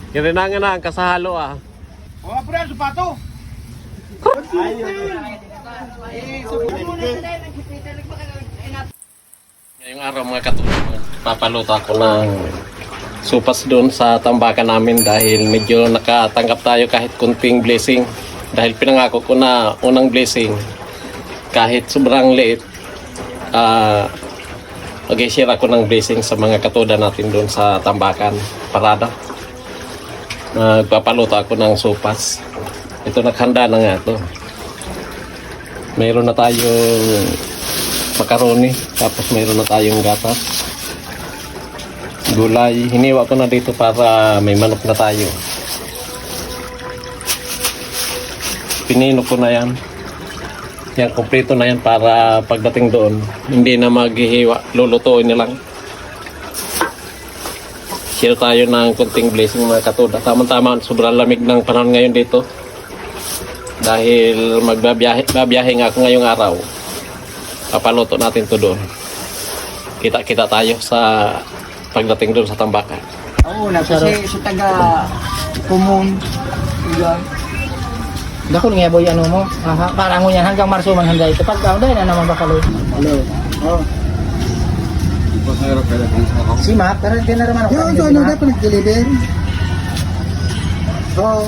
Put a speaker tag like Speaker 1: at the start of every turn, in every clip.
Speaker 1: Kirinangan na ang kasahalo ah.
Speaker 2: Oh, pre, supato.
Speaker 1: Ngayong araw mga katulad, papaluto ako ng supas doon sa tambakan namin dahil medyo nakatanggap tayo kahit kunting blessing. Dahil pinangako ko na unang blessing, kahit sobrang liit, mag-share ako ng blessing sa mga katuda natin doon sa tambakan, parada. Magpapaluto ako ng supas. Ito naghanda na nga ito. Mayroon na tayong macaroni, tapos mayroon na tayong gatas, gulay. Hiniwa ko na dito para may manok na tayo. Pinino ko na yan. Yan, kompleto na yan para pagdating doon, hindi na maghihiwa, lulutuin na lang. Share tayo ng kunting blessing mga katuda. Tama-tama, sobrang lamig ng panahon ngayon dito. Dahil babiyahe nga ako ngayong araw. Papaluto natin to doon. Kita-kita tayo sa pagdating doon sa tambakan.
Speaker 2: Oo, kasi sa taga Kumon.
Speaker 3: Dako nga boy ano mo. Parang mo yan hanggang Marso man handa ito. Pag day na naman bakalo. Hello. Oh. Si Mac, pero hindi na naman ako. Yung ano dapat nag-deliver. Oo.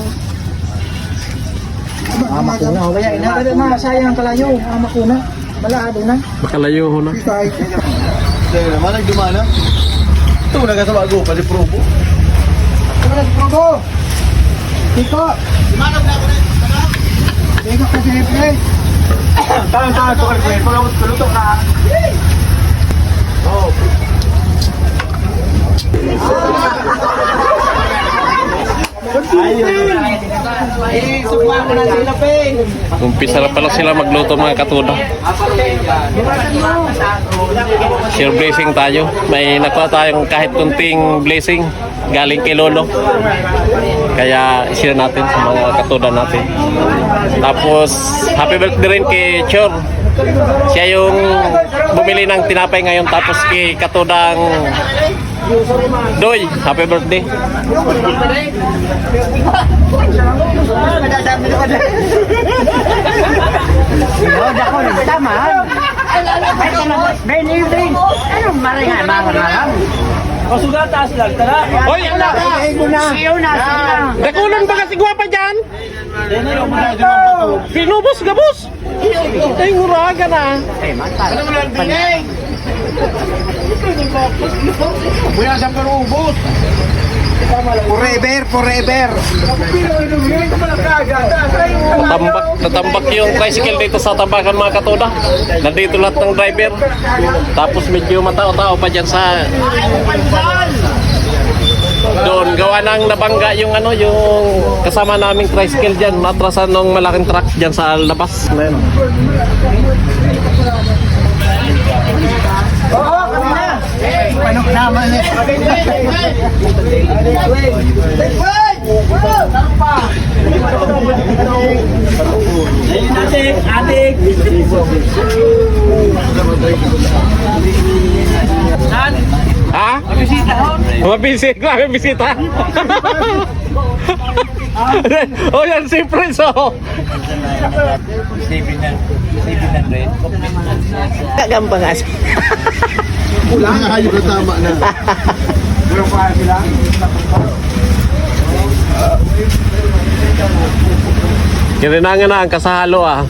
Speaker 3: Makuna. Kaya inakala na sayang kalayo. Makuna. Balado na.
Speaker 1: Makalayo ho na.
Speaker 2: Dahil naman nagdumana. Ito nagkasabago pa si Probo.
Speaker 3: Ito na si Probo. Tiko.
Speaker 2: Dumanag na ako na.
Speaker 3: Tiko ka siyempre.
Speaker 2: Tahan-tahan ito kayo. Pag ako tulutok na. Oh.
Speaker 1: Umpisa na pala sila magluto mga katuda. Share blessing tayo. May nakuha tayong kahit kunting blessing galing kay Lolo. Kaya share natin sa mga katuda natin. Tapos happy birthday rin kay Chor. Siya yung bumili ng tinapay ngayon, tapos kay katudang Doy, happy birthday.
Speaker 2: Pasugata sila, tara.
Speaker 1: Hoy, dakulan ba kasi gwapa dyan? Pinubos, gabos. Ay, huraga na.
Speaker 2: Ano mo lang bingay? Buya sa karubos.
Speaker 3: Forever, forever.
Speaker 1: Tatambak yung tricycle dito sa tambakan mga katuda. Nandito lahat ng driver. Tapos medyo matao-tao pa dyan sa doon. Gawa nang nabangga yung ano, yung kasama naming tricycle dyan. Natrasan ng malaking truck dyan sa labas.
Speaker 3: Oo, kami na. Paano naman eh.
Speaker 2: Adik.
Speaker 1: Ha? Mabisita. Mabisita. Oh, yan si Prince, oh.
Speaker 3: Kagampang as.
Speaker 2: Wala nga kayo na tama na. Pero pa sila.
Speaker 1: Kirinangan na ang kasahalo ah.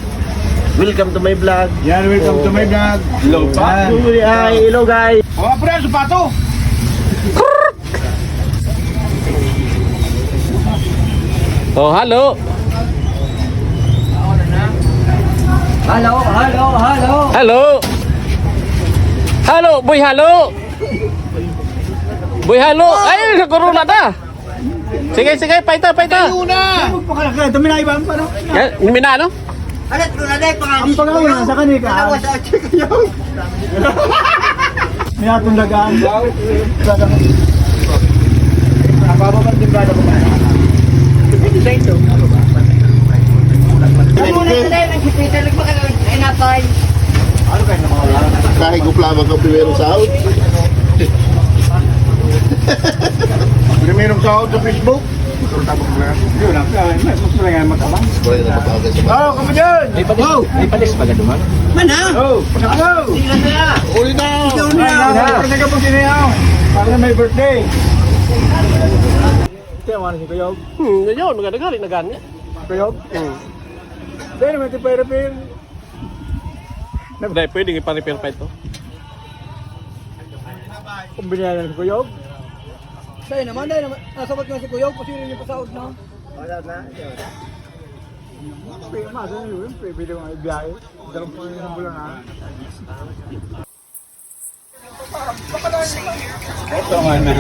Speaker 3: Welcome to my vlog.
Speaker 2: Yan, welcome to my vlog. Hello pa.
Speaker 3: Hi, hello guys.
Speaker 2: Oh, pre, supato.
Speaker 1: Oh, halo.
Speaker 3: Hello, hello, hello.
Speaker 1: Halo. Halo, boy, halo. Boy, halo. Ay, sa corona na. Sige, sige, paita.
Speaker 2: Una.
Speaker 3: Pagpakalakay, tuminay ba? Paano?
Speaker 1: Yan, minano?
Speaker 3: Alat, tunanay, ang pangawin sa kanil ka. May atong dagaan. Napapapan din ba ako ba? Ito ito.
Speaker 2: Kahit guplama ka primero sahod. Primerong sahod sa Facebook. Oh, kamu dyan!
Speaker 3: May palis pa gaduman.
Speaker 2: Oh, uli na! Pernah po sinayaw. Para may birthday. Ito yung ano si Kuyog.
Speaker 1: Yun, magagali na gani.
Speaker 2: Kuyog? Dahil naman ito pa-repair.
Speaker 1: Dahil pwedeng ipa-repair pa ito.
Speaker 2: Kung binayaran si Kuyog.
Speaker 3: Dahil naman. Nasabat nga si Kuyog. Pasinin niyo pa sa na.
Speaker 2: Masa na yun. Pwede mga ibiyahe. Dalawang po yung bulan na. Ito nga na.